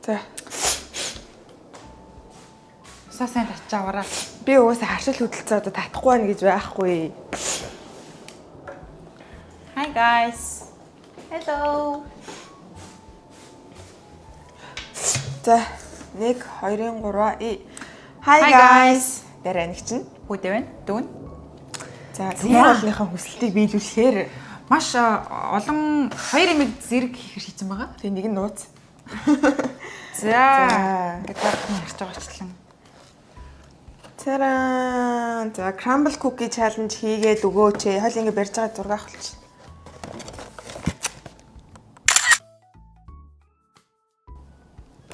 За. Сайн татчаавараа. Би угаасаа харшил хөдөлцөө одоо татахгүй байна гэж байхгүй. Hi guys. Hello. За 1 2 3 Hi guys. Дараа нэг чинь Үдэ байна. Дүүн. за тэр болгоныхаа хүсэлтийг биелүүлэхээр Маш олон хоёр эмэг зэрэг хийхэр шийдсэн байгаа. тэг нэг нь нууц. За. Ингээд багтхан ярьж байгаачлан. Тараа. За crumble cookie challenge хийгээд өгөөч. Хойл ингэ барьж байгаа зураг авахулч.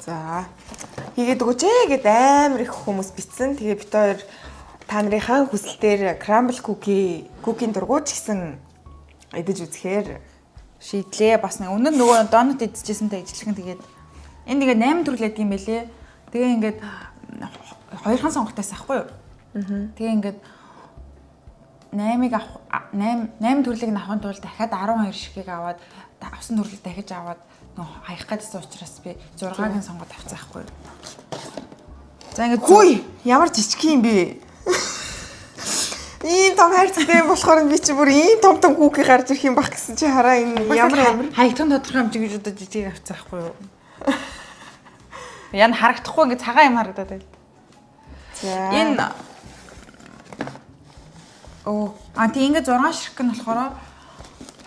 За хийгээд өгөөч гэд амар их хүмүүс бичсэн. Тэгээ бид хоёр та нарынхаа хүсэлтээр crumble cookie-ийн дургуйч гэсэн эдэж үзэхээр Шийдлээ. Бас нэг өмнө нөгөө донот идчихсэн та ижилхэн тэгээд энд ингээд 8 төрөл байдаг юм байлээ. Тэгээ ингээд хоёрхан сонгогтойс ахгүй юу? Тэгээ ингээд 8-ыг авах 8 төрлийг авахын тулд дахиад 12 ширхгийг аваад авсан төрлийг дахиж аваад нөгөө хаях гэдсэн учраас би 6-ыг сонгоод авцсан ахгүй юу? За ингээд хүй ямар жижиг юм бэ? Ийм том хайрцагтай юм болохоор би чи бүр ийм том cookie гарч ирэх юм бах гэсэн чи хараа энэ ямар хаягтан тодорхой хэмжээ гэж одоо жижиг авцсан ахгүй юу? Яна харагдахгүй ингээд цагаан юм харагдаад байна. За Энэ тий ингээд 6 ширхэг нь болохоор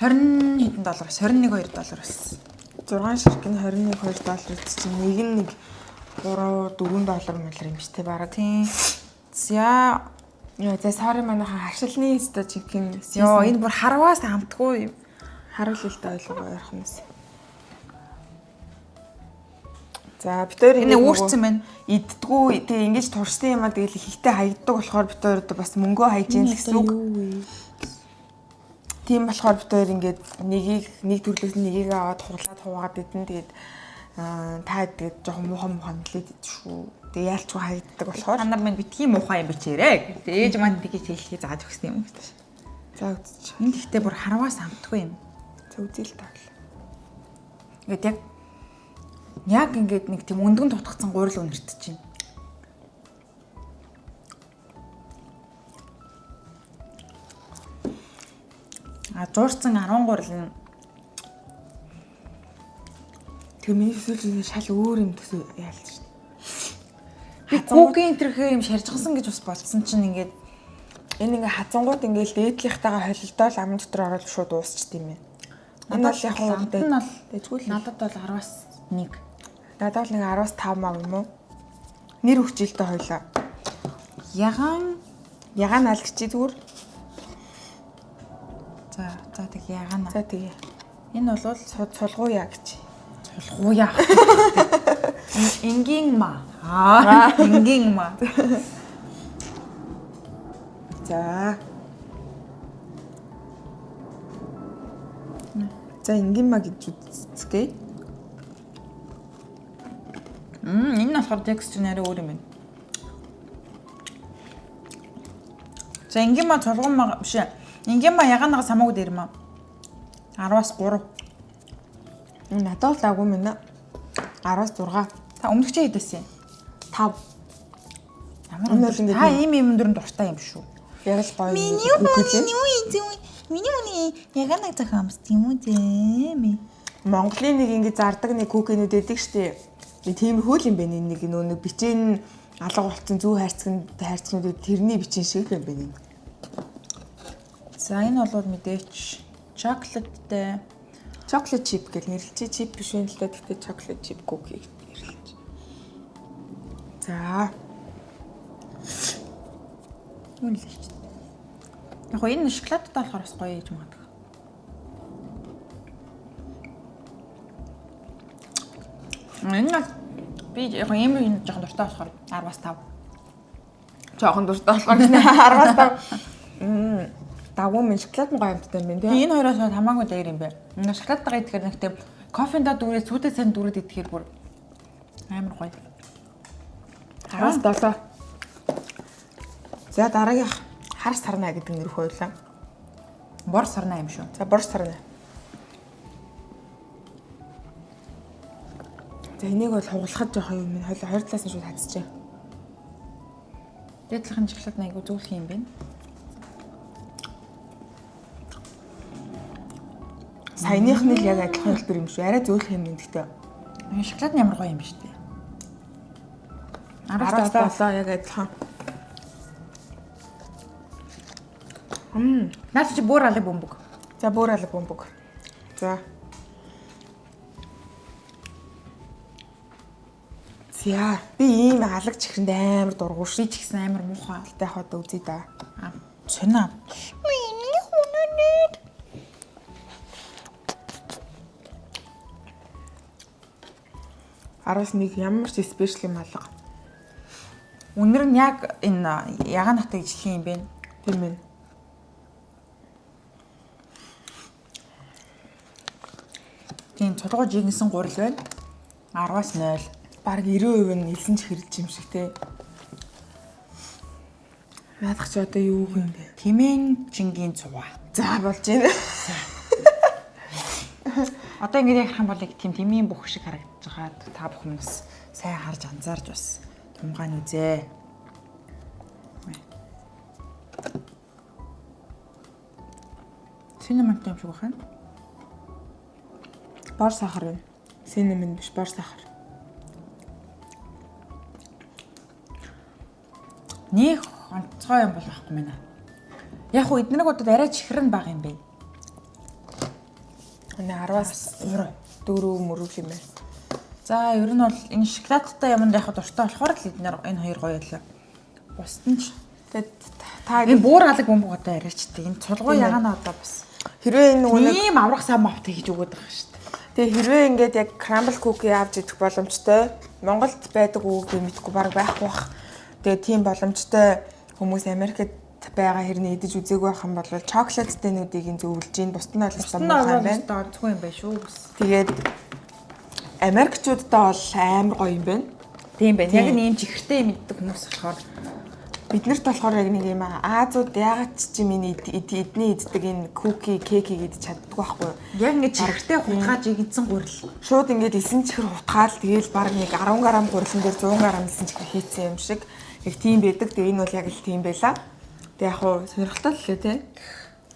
20 хэдэн доллараас 21 доллараас 6 ширхэг нь 21 $2 чинь нэг нь нэг 3 $4 мэлэр юм шүү дээ бараг. тий. За Яа за sorry манайха харшилны өстө жинхэнэ. ёо энэ бүр харваас хамтгүй юм. Харуулалтаа ойлгоо ярихнаас. За бид хоёр Энэ үүрцэн байна. иддгүү тэгээ ингэж туршсан юм а тэгэл ихтэй хаягддаг болохоор бид хоёр одоо бас мөнгөө хайж ийн л гэсэн үг. Тийм болохоор бид хоёр ингээд нэг төрлөөс нэгийг аваад хуулаад идэн тэгээд та тэгээд жоохон муухан нэлээд идэж шүү. Тэгээ яалчгүй хаягддаг болохоор Та нар минь би тийм муухай юм бичээрэй. Ээж маань тэгэж хэлхий зааж өгсөн юм гэж. за үзчих. Энд ихтэй бүр харваас хамтгүй юм. За үзэл тавл. Ингээд яг ингээд нэг тийм өндгөн тутгцсан гурил үнэртэж чинь. Жуурцсан 10 гурил нь Тэгээ миний төсөөлөл шал өөр юм төсөө яалч шин. би күүгийн төрхөө юм шаржсан гэж бас бодсон чинь ингээд Энэ ингээ хазангууд ингээл дээдлийнхтайгаа холилдоод ам дотор ороод шууд уусчт юм байна. Энэ бол яг амт нь бол дэжгүй л надад бол 10-аас 1. надад л нэг 10-аас 5 мав юм уу? Нэр хүчилтэй хойлоо. Ягаан алгачи зүгээр. За тэг ягаана. За тэгээ. Энэ бол Сулгууя гэж. сулгууя. Энгийн ма. Энгийн ма. За. За энгийн маа гэж үзье. Энэ болохоор текст нэрээ өөр юм байна. За энгийн ма цолгон ма биш. Энгийн ма ягаанаас хамаагүй дээр маа. 10-аас 3. Надад л агуу мэнэ. 10-аас 6. Та өмнөх чи хэдээсэн? 5. Ямар өндөр. Та ийм өндөр дуртай юм шүү. Яг л гоё. Миний ягаанаа захаамс тийм үү зэми. Монголын нэг ингэ зардаг нэг күүкэнүүд эдэг штэ. Тиймэрхүү л юм байна нэг нэг бичэн алга болцсон зүү хайрцагнууд тэрний бичэн шиг юм байна. За энэ бол мэдээч chocolate chip гэж нэрлэлцээ chip биш юм л да гэхдээ chocolate chip cookie гэж нэрлэж. За. Юу л ч. Яг гоо энэ шоколадтай болохоор бас гоё гэж магадгүй. Энэ би яг ийм жоохон дуртай болохоор 10-аас 5. Жоохон дуртай болохоор 10-аас 5. Дагуу минь шоколад нь гоё амттай юм байна тийм. Энэ хоёроос хамаагүй дээр юм байна. Энэ шоколадтайгаа идэхээр нэг тийм кофендаа дүүрээ сүйтэй сайн дүүрээд идэхээр бүр амар гоё. 10-аас 7. За дараагийн хар сарна гэдэг нэр хуйлаа. Бор сарна юм шүү. За бор сарна. За энийг бол хугалахад жоох юм байна. Хоёр талаас нь шууд хацчихъя. Дэдлэхэн шоколад айгу зөвлөх юм байна. Саяныхны л яг адилхан хэлбэр юм шүү. Арай зөөлөх юм байна гэхдээ. Шоколад нь ямар гоё юм биш үү? 17 яг адилхан. Наад чи бүр алга бөмбөг. За бүр алга бөмбөг. За. За би ийм алга чихрэнд амар дургуй шүү. Би ч гэсэн амар муухай. Тэ хаад үзье да. Сонио. Миний хүнэнэд. Араас нэг ямар ч спешиал юм алга. Үнэр нь яг энэ ягаан хатаг ижлэх юм бэ? Тийм ээ. Тийм цулгууж игэнсэн гурил байна. 10-аас 0. Бараг 90% нь элсэн чихэрч юм шиг те. Наадах ч одоо юу юм бэ? Тэмэн жингийн цуваа. За болж байна. Одоо ингэж яг хам бол яг тийм тэмийн бүх шиг харагдаж байгаа. Та бүхэн бас сайн харж анзаарж бас тумгаан үзээ. Синемент юм шиг байна. Бор сахар байна. Синемэн биш, бор сахар. Нэг онцгой юм бол ахгүй мэнэ. Яг уу эднэрэг удаад арай чихрэн баг юм бэ. Өнөө 10-аас 4 мөрөг юм байна. За ер нь бол энэ шоколадтай юмд яг дуртай болохоор л эднэр энэ хоёр гоё ялаа. Бусд нь ч Тэгээд та энэ бүр алга бөмбөг одоо арайчтай. Энэ цулгуу ягаана одоо бас хэрвээ энэ нэг ийм аврах сав мавт хийж өгöd байгаа шүү дээ. Тэгээ хэрвээ ингээд яг crumble cookie авч идэх боломжтой Монголд байдаг уу би мэдэхгүй баг байхгүй бах. Тэгээ тийм боломжтой хүмүүс Америкт байгаа хэрнээ идэж үзээгүй байх юм бол чоколаттэйнүүдийг зөвлөж ийн бусд нь бол Бусд нь бол онцгүй юм байна шүү. Тэгээд Америкчуудаа бол амар гоё юм байна. Тийм байна. Яг ийм чихэртэй юм иддэг хүмүүс болохоор Биднэрт болохоор яг нэг юм Азууд ягаад ч юм энэ эдний иддэг энэ cookie, cake идэж чаддгүй байхгүй юу? яг ингэ чихэртэй хутгааж игэнсэн гурил. Шууд ингээд элсэн чихэр хутгаал тэгээл баг нэг 10 г гурилан дээр 100 г элсэн чихэр хийцэн юм шиг яг тийм байдаг. Тэгээ энэ бол яг л тийм байла. Тэг яг хуу сонирхолтой л лээ тий.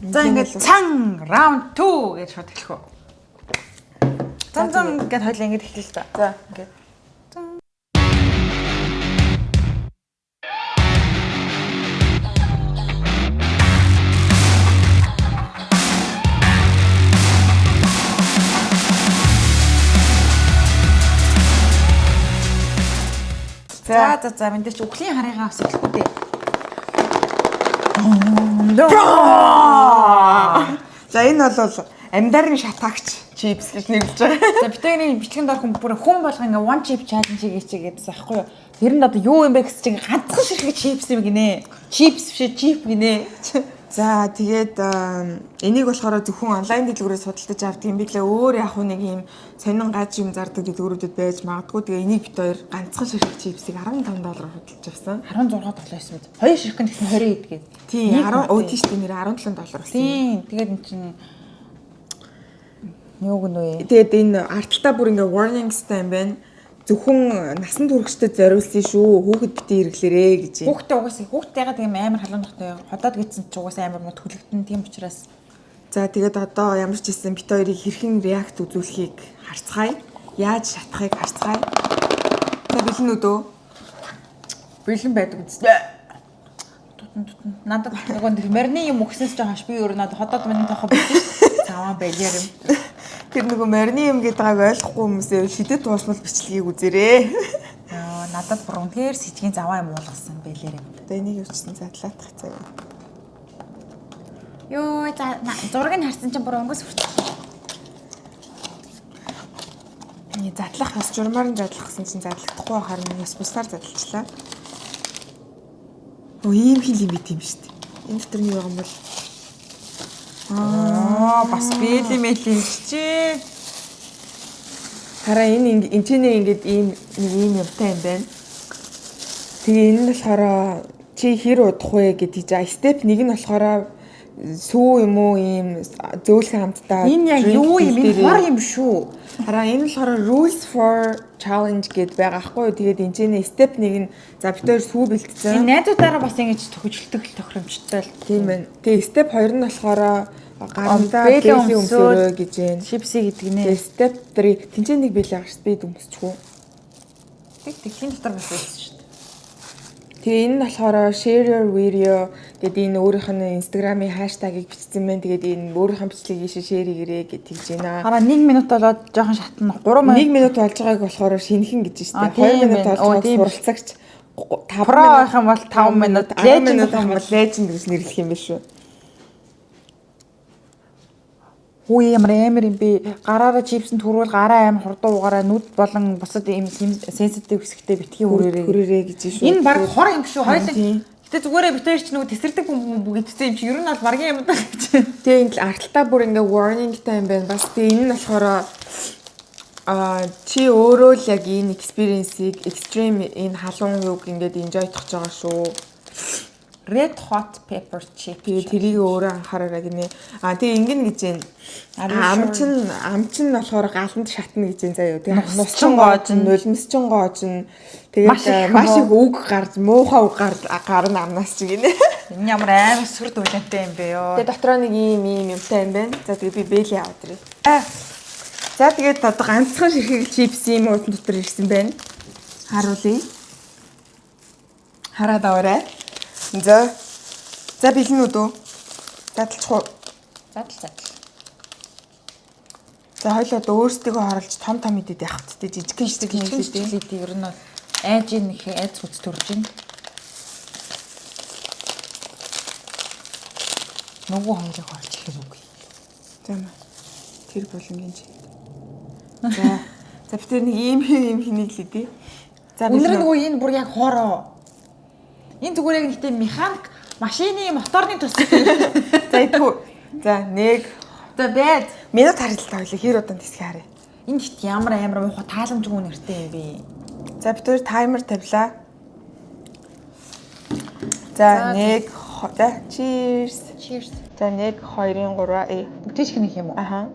За ингээд цан раунд 2 гэж шууд эхлэх үү. Зам гэд хоёлаа ингэж эхлэв л та. За ингээд За мэдээч үхлийн харыгаа бас эхлэхгүй дээ. За энэ бол амьдарын шатаагч чипс гэж нэрлэж байгаа. За битүүний бичлэгэнд орхон бүр хүн болго ингээ one chip challenge хийгээчээгээдсэн аахгүй юу. Тэр нь одоо юу юм бэ гэсэн чинь ганцхан ширхэг чипс юм гинэ. Чипс биш чип гинэ. За тэгээд энийг болохоор зөвхөн онлайн дэлгүүрээр судалдаж авдаг юм билээ. Өөр яг нэг юм сонин гаж юм зардаг дэлгүүрүүдэд байж магадгүй. Тэгээ энийг бит хоёр ганцхан ширхэг чипсийг $15 худалдаж авсан. $16 байсан мэт. Хоёр ширхэг нь гэсэн 20 идгээд. Тийм 10 өө тийш тийм нэр $17 болсон. Тийм тэгээд эн чинь юу гэнэ вэ? Тэгээд энэ арталтаа бүр ингээ warningsтай юм байна. Зөвхөн насан туршидад зориулсан шүү. Хүүхэд битээ хэрэглээрээ гэж. Хүүхдээ ягаад тийм амар халуунахтай ходоод гидсэн ч угаасаа амар мод хүлэгдэн тийм учраас. За тэгээд одоо ямар ч хэлсэн бит хоёрыг хэрхэн реакт үзүүлэхийг харцгаая. Яаж шатахыг харцгаая. За бэлэн өдөө. Бэлэн байдаг үстэй. Тутан. Надад нөгөө марины юм өгснөөс ч хаш би өөр надад ходоод миний тохоо бэлдэж цаваа байлаар юм. Тэр нөгөө марины юм гэдэг байгааг ойлгохгүй хүмүүсээ шидэт туусмал бичлэгийг үзээрэй. Яа, надад бүр үнээр сэжгийн заваа юм уулгасан байлэр юм. Одоо энийг өвчсөн задлаадах цаг. Йоо, зургийг харсан чинь бүр өнгөс хүртэл. Задлах бас журмаар нь задлах гэсэн чинь задлахдахгүй харин бас бусаар задлалчлаа. Оо ийм хил юм бит юм шүү дээ. Энэ дотор нь юу байгаа юм бол Бас бэлээ мэлээ чи. Хараа энэ энэний ингээд ийм нэг ийм юмтай юм байна. Тэгээ энэ нь болохоор чи хэр удах вэ гэдэг жаа. Степ 1 нь болохоор сүү юм уу ийм зөөлхөн хамтдаа Энэ яг юу юм? Энэ хор юм шүү. Хараа энэ болохоор rules for challenge гэд байгаа хгүй. Тэгээд энэ чинь step 1 нь за бид хоёр сүү бэлтцэн. Энэ найзуудаараа бас ингэж төхөжлөлтөг тохиромжтой л. Тийм ээ. Тэгээд step 2 нь болохоор гарандаа бэлэн өмсөөрөө гэж байна. Чипси гэдэг нэ. Тэгээд step 3 тэнцэн нэг бэлээ агаш би өмсчихгүй. Тэг хин дотор бас байсан шүү дээ. Тэгээ энэ нь болохоор share your video гэдэг энэ өөрийнх нь Instagram-ийн хаштагийг бичсэн байна. Тэгээд энэ өөрийнх нь бичлэгийг ийшээ share хийгээрэй гэж хэлж байна. Хараа 1 минут болоод жоохон шатна. 3 минут. 1 минут болж байгааг болохоор шинхэн гэж байна шүү дээ. 2 минут болж байгааг суралцагч 5 минут юм бол 5 минут, 10 минут юм бол legend гэж нэрлэх юм биш үү? Үгүй амар юм би гараараа чипсэн түрүүл гараа амар хурдан уугаараа нүд болон бусад ийм sensitive хэсэгтээ битгий хүрээрээ гэж шүү. Энэ баг хор юм шүү. Хоёулаа. Гэтэ зүгээрээ битээр ч нөгөө тесэрдэг бүм гэдэгтэй юм чи ер нь бол багийн юм даа гэж. Тэгээ энэ арталтаа бүр ингээ warning time байна. Бас тэгээ энэ нь болохоор чи өөрөө л яг энэ experience-ийг extreme энэ халуун юг ингээд enjoy тохож байгаа шүү. Red hot pepper chip. Тэгээ тэрийг өөрөө анхаараа гинэ. Тэгээ ингэн гэж байна. Ам чин болохоор галанд шатна гэж байна заяа. Тэгээ нусчин гоож, нулимсчин гоож. Тэгээд маш их үг гарч, муухай үг гарна амнаас чи гинэ. Энэ ямар амар сүр дүлэнтэй юм бэ ёо. Тэгээ дотроо нэг ийм юмтай юм байна. За тэгээ би бэлий аваад ирээ. За тэгээд одоо ганцхан ширхэг чипс юм уутан дотор ирсэн байна. Харуулъя. Хараад аваарай. За бэлэн үү дөө. Задлчих уу? Задал. За хоёлоо одоо өөрсдийгөө харуулж том идээд явах хэрэгтэй жижигхэн хэлээд ер нь бол айж нэг айц хүч төрж байна. Нөгөө хоёрыг оруулж ихээр үгүй. За маа. Тэр болонгийн чи. За бид нэг ийм хэнийг л идэе. За өнөр нөгөө энэ бүр яг хоороо. Энэ зүгээр яг нэгтэй механик машины моторны тусах. За идэггүй. За нэг. За бед. Минут харилцаа хоёлаа хэр удаан тисгээ харъя. Энэ ихт ямар муухай тааламжгүй нэртэй юм бэ. За бид хоёр таймер тавилаа. За нэг. За cheers. Cheers. За 1 2 3 Бүтээч гэх юм уу? Аха.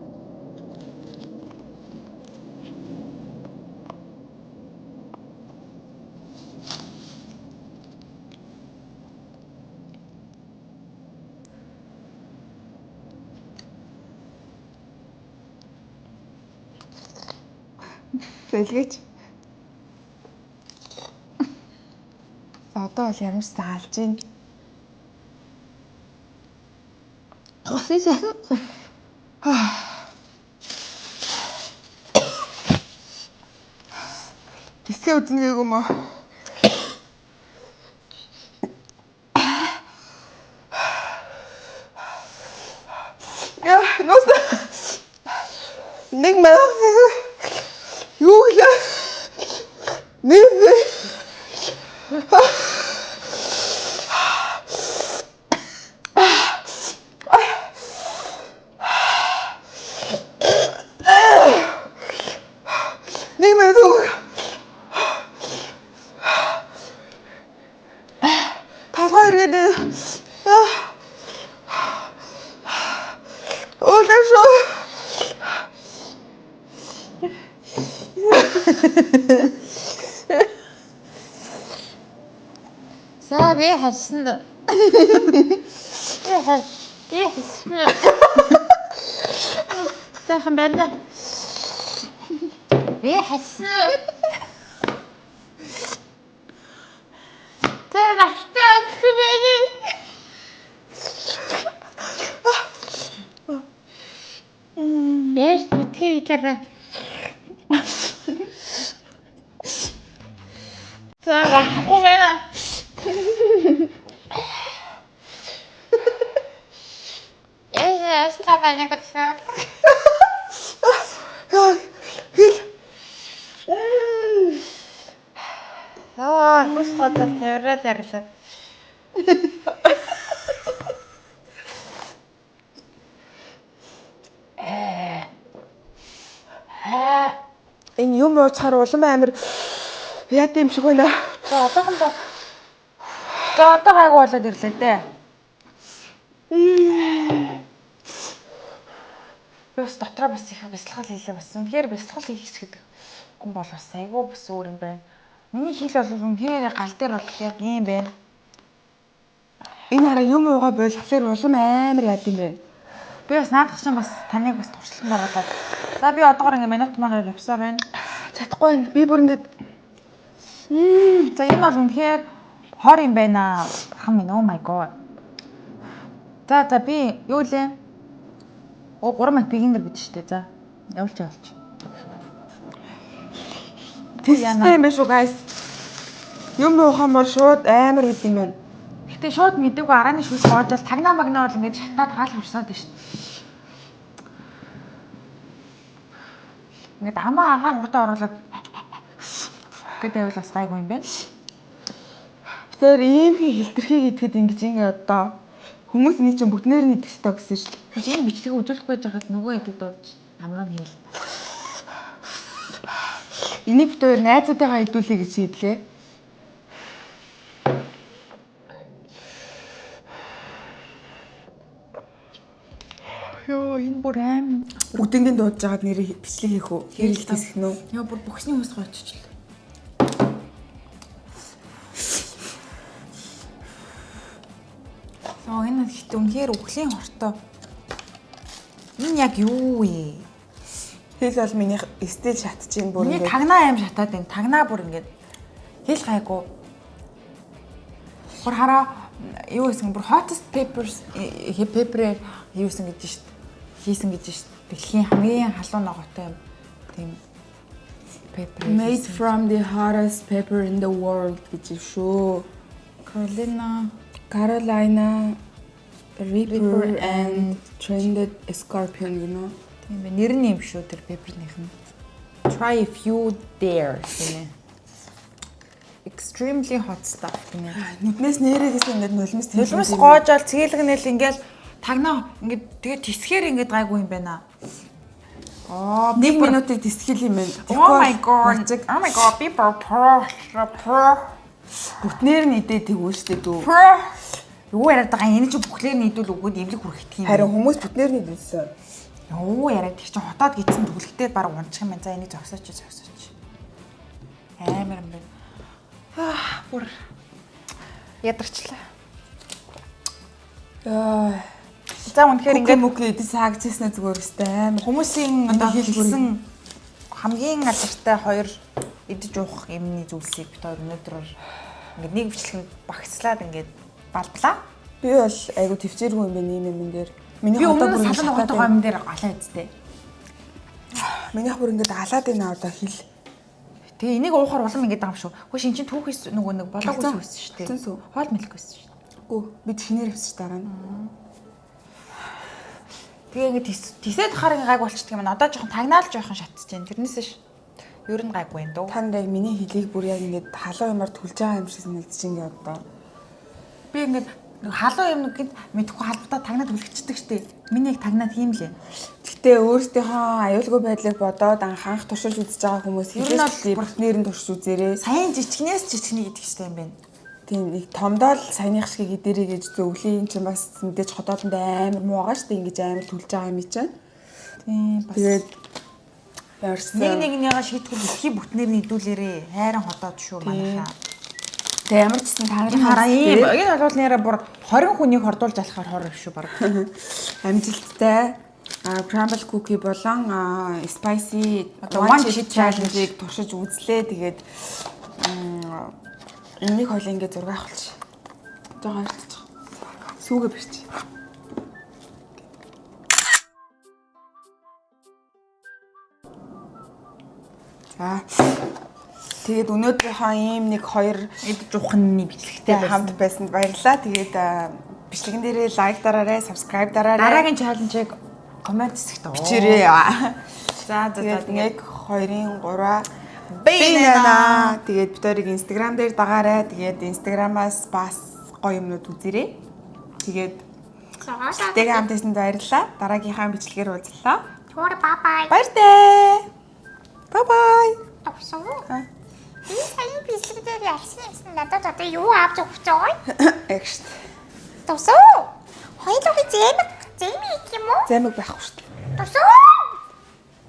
Бэлгэж. Одоо бол ямар ч заалж байна. Тисгээ үзнэгээг юм уу? Яа, нус. Нэг маа. Юу вэ? Нэг. За би харсан. Захан байна. Би харсан. Тэр ахтай байна. Яаш мэдхий илэрэ. За гахгүйна. Ставай гэсэн. Бус хотод тавираад ярьлаа. Энэ юм ууцаар улам амир яд юм шиг байна. За одоохон бо. За одоо хайгуу болоод ирлээ дээ. Би бас дотроо бас их бясалгал хийлээ бас. Үнэхээр бясалгал хийх гэдэг хүн бол бас айгүй бас өөр юм байна. Миний хэл бол үнэхээр гал дээр бол яг юм байна. Энэ хараа юм уугаа болохоор улам амар яд юм бэ. Би бас наадах чинь бас таныг бас туршлан дараалаад. За би одоогор ингээ минут маягаар явсаар байна. Чадахгүй байна. Би бүр ингээд За энэ бол үнэхээр хор юм байна. Хам минь oh my god. За би юу лээ? 3 минут бигинер бид штэ. За явуулж. Тэстэй юм биш үү guys? Юм уухан бол шууд амар хэд юм байна. Гэтэ шууд мэдээгүй арааны шүүс гоожал тагнаа магнаа бол ингээд шатаад гал хурсаад байна штэ. Ингээд амаа агаар урдаа оруулаад гэдэг байвал бас гайгүй юм байна. Тэр ийм хилтерхий гэдгэд ингэж ингэ одоо хүмүүс нэг чинь бүтнээр нь идэх хэрэгтэй гэсэн шүү дээ. Тэгээс энэ бичлэгийг үзүүлэх байж байгаад нөгөө хэдэг дууж амраа нь хийл. Энийг бид хоёр найзуудтайгаа идүүлэе гэж шийдлээ. Йоо энэ бүр аим Бүгднийг дуудаж жагаад нэрээ бичлэг хийх үү? Хэрэлт хийх нь үү? яа бүр бүхсний хүмүүс гооччихлээ. Энэ ихт үнэхээр үхлийн хортой. Энэ яг юу вэ? Хэл бол миний стил шатчихин бүр Миний ингээд. тагнаа аим шатаад байна. Тагнаа бүр ингээд хэл гайгүй. Бүр хараа юу гэсэн бүр hottest peppers pepper юусэн гэж шít. Хийсэн гэж шít. Дэлхийн хамгийн халуун ногоотой юм. Тийм pepper Made from the hottest pepper in the world гэж шүү. Carolina Reaper and Trended Scorpion гэнэ. Тийм бэ. Нэр нь юм шүү тэр pepper-ийнх нь. Try a few there гэнэ. Extremely hot stuff гэнэ. Нүднээс нэрээс ингээд нулимс Нулимс гоожаал цэгэлгнэл ингээд тагнаа ингээд тэгээ тисгээр ингээд гайгүй юм байна. 1 минутыг тисгэл юм байна. Oh my god. Oh my god. People бүтнээр нь идээ тэгвэл штэ дүү. Юу яриад байгаа энэ ч бүхлээр нь идүүл өгөөд имлэг хүрэх юм. Харин хүмүүс бүтнээр нь идсэн. Юу яриад их ч хотоод гидсэн төгөлгтээ баг унчих юм байна. За энийг зогсооч. Амар юм байна. Бүр ядарчлаа. Яа. За үнэхээр ингээд мөкөө идэж саагчихсан зүгээр өстэй амар. хүмүүсийн одоо хэлсэн хамгийн алдартай хоёр идэж уух юмны зүйлсийг бид хоёр өнөөдөр ингээд нэг бичлэгэнд багцлаад ингээд балдлаа. Би бол айгу төвчээргүй юм байна юм дээр. Миний Би одоо өмнө бүр салан ногоотой гомн дээр галаа үсттэй. Миний бүр ингээд алаад байна одоо хэл. Тэгээ энийг уухаар улам ингээд байгаа юм шүү. Хөөе шин чин түүхээс нөгөө нэг болоогүй байсан шүү дээ. Хоол мэлк байсан шүү дээ. Үгүй бид шинээр авчих дараа нь. Тэгээ ингээд тисээд хахаар гайг болчихдаг юм. Одоо жоохон тагнаал жоохон шатчихж байна. Тэрнээс ш. Ер нь гайгүй байна дөө. Танд яг миний хэлийг бүр яг ингээд халуун юмар түлж байгаа юм шиг санагдаж ингээд одоо. Би ингээд халуун юм гэд мэдхгүй халбатаа тагнаад үлгчдэг штеп. Миний яг тагнаад тийм лээ. Гэтэ өөрсдийнхөө аюулгүй байдлыг бодоод анхаанх туршиж үзэж байгаа хүмүүс хэлээс бүртнээр нь туршиж үзээрэй. Сайн жижигнээс жижигний идэх штеп юм байна. Тийм нэг томдоо л саяных шиг идэрэй гэж зөвлөлийн чинь бас мэдээж хотоодонд амар муу байгаа штеп ингэж амар түлж байгаа юм чинь. Тийм бас. Тэгээд ярсан. Нэг нэгаа шийтгэл дэлхий бүтнээр нь идүүлээрээ хайран хотоод шүү манайхаа. Тэг ямар ч гэсэн та нарын хараа ийм энэ бол нэрээ бүр 20 хүнийг хордуулж алахаар хор шүү баг. Амжилттай crumble cookie болон spicy one chip challenge-ыг туршиж үзлээ. Тэгээд энийг хоёул ингээд зураг авахулчих. Жогоо ирчих. Сүүгээ бэрч. За. Тэгээд өнөөдрийнхөө ийм нэг хоёр идэж ухны бичлэгтэй хамт байсанд баярлалаа. Тэгээд бичлэгэн дээрээ лайк дараарай, subscribe дараарай. Дараагийн чаленжийг комент хэсэгт бичээрэй. За тэгээд 1 2 3 бинана. Тэгээд бид хоёрыг Instagram дээр дагаарай. Тэгээд Instagram-аас бас гоё юмнууд үзээрэй. Тэгээд тэгээд хамт байсанд баярлалаа. Дараагийнхаа бичлэгээр уулзлаа. Бай бай. Баяртай. Bye bye. Товсон. Би сая бичлэгдээр ярьсан надад одоо юу авч өгч байгаа? Экшт. Товсон. Хоёулаа зэмэг юм уу? Зэмэг байхгүй шүү дээ. Товсон.